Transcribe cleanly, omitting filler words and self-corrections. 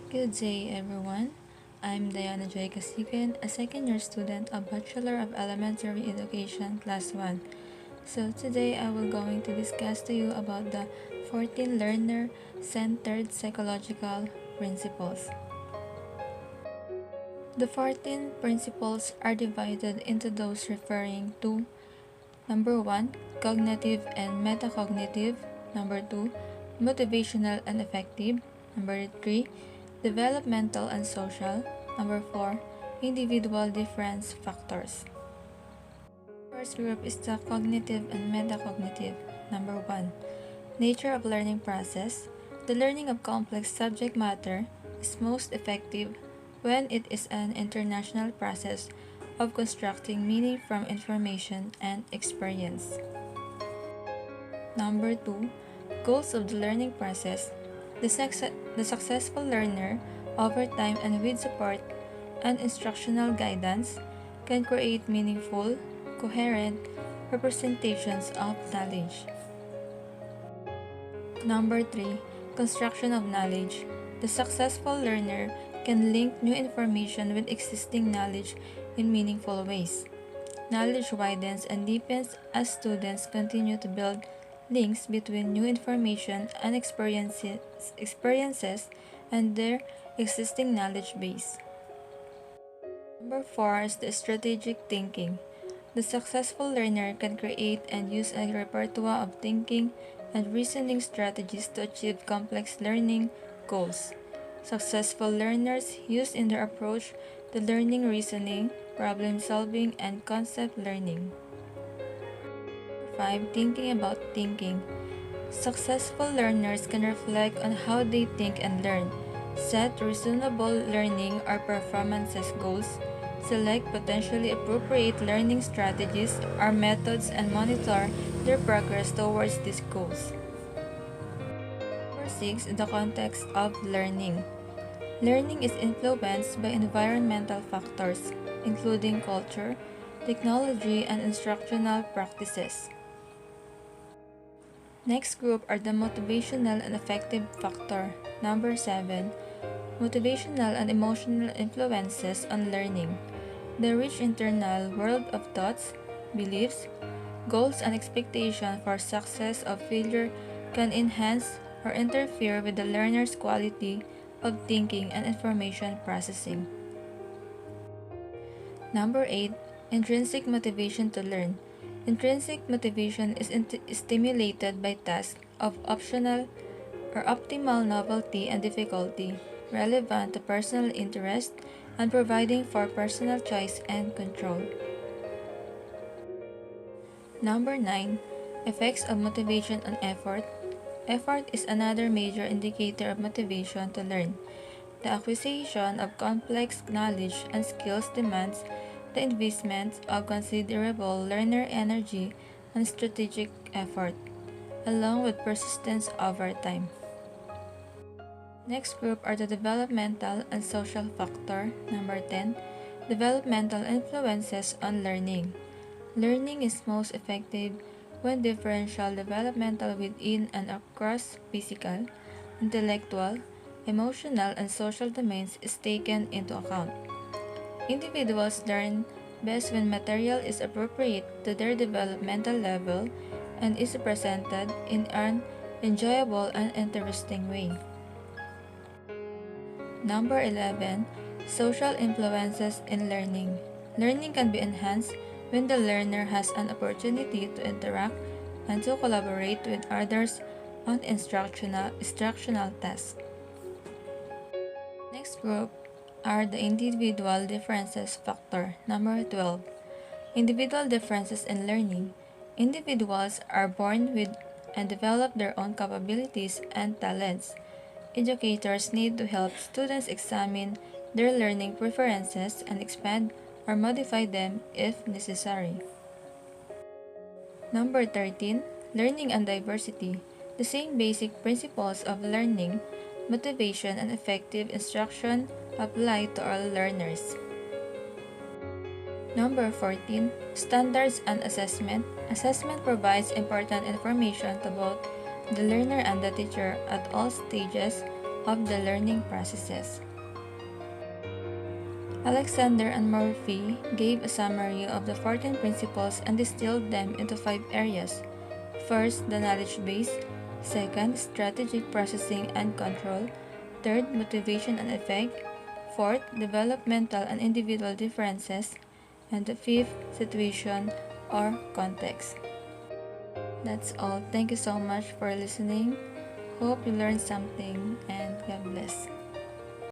Good day, everyone. I'm Diana Joy Kasigan, a second-year student of Bachelor of Elementary Education, Class 1. So today I will going to discuss to you about the 14 learner-centered psychological principles. The 14 principles are divided into those referring to number 1, cognitive and metacognitive, number 2, motivational and affective, number 3, developmental and social, number 4, individual difference factors. First group is the cognitive and metacognitive. Number 1, nature of learning process. The learning of complex subject matter is most effective when it is an international process of constructing meaning from information and experience. Number 2, goals of the learning process. The successful learner, over time and with support and instructional guidance, can create meaningful, coherent representations of knowledge. Number 3, construction of knowledge. The successful learner can link new information with existing knowledge in meaningful ways. Knowledge widens and deepens as students continue to build links between new information and experiences and their existing knowledge base. Number 4 is the strategic thinking. The successful learner can create and use a repertoire of thinking and reasoning strategies to achieve complex learning goals. Successful learners use in their approach to learning reasoning, problem solving, and concept learning. 5. Thinking about thinking. Successful learners can reflect on how they think and learn, set reasonable learning or performances goals, select potentially appropriate learning strategies or methods, and monitor their progress towards these goals. Number 6. The context of learning. Learning is influenced by environmental factors, including culture, technology, and instructional practices. Next group are the motivational and affective factor. Number 7. Motivational and emotional influences on learning. The rich internal world of thoughts, beliefs, goals, and expectations for success or failure can enhance or interfere with the learner's quality of thinking and information processing. Number 8. Intrinsic motivation to learn. Intrinsic motivation is stimulated by tasks of optional or optimal novelty and difficulty, relevant to personal interest, and providing for personal choice and control. Number 9. Effects of motivation on effort. Effort is another major indicator of motivation to learn. The acquisition of complex knowledge and skills demands the investment of considerable learner energy and strategic effort, along with persistence over time. Next group are the developmental and social factor. Number 10. Developmental influences on learning. Learning is most effective when differential developmental within and across physical, intellectual, emotional, and social domains is taken into account. Individuals learn best when material is appropriate to their developmental level and is presented in an enjoyable and interesting way. Number 11. Social influences in learning. Learning can be enhanced when the learner has an opportunity to interact and to collaborate with others on instructional tasks. Next group are the individual differences factor. Number 12. Individual differences in learning. Individuals are born with and develop their own capabilities and talents. Educators need to help students examine their learning preferences and expand or modify them if necessary. Number 13. Learning and diversity. The same basic principles of learning, motivation, and effective instruction apply to all learners. Number 14. Standards and assessment. Assessment provides important information to both the learner and the teacher at all stages of the learning processes. Alexander and Murphy gave a summary of the 14 principles and distilled them into 5 areas. First, the knowledge base. Second, strategic processing and control. Third, motivation and effect. Fourth, developmental and individual differences. And the fifth, situation or context. That's all. Thank you so much for listening. Hope you learned something and God bless.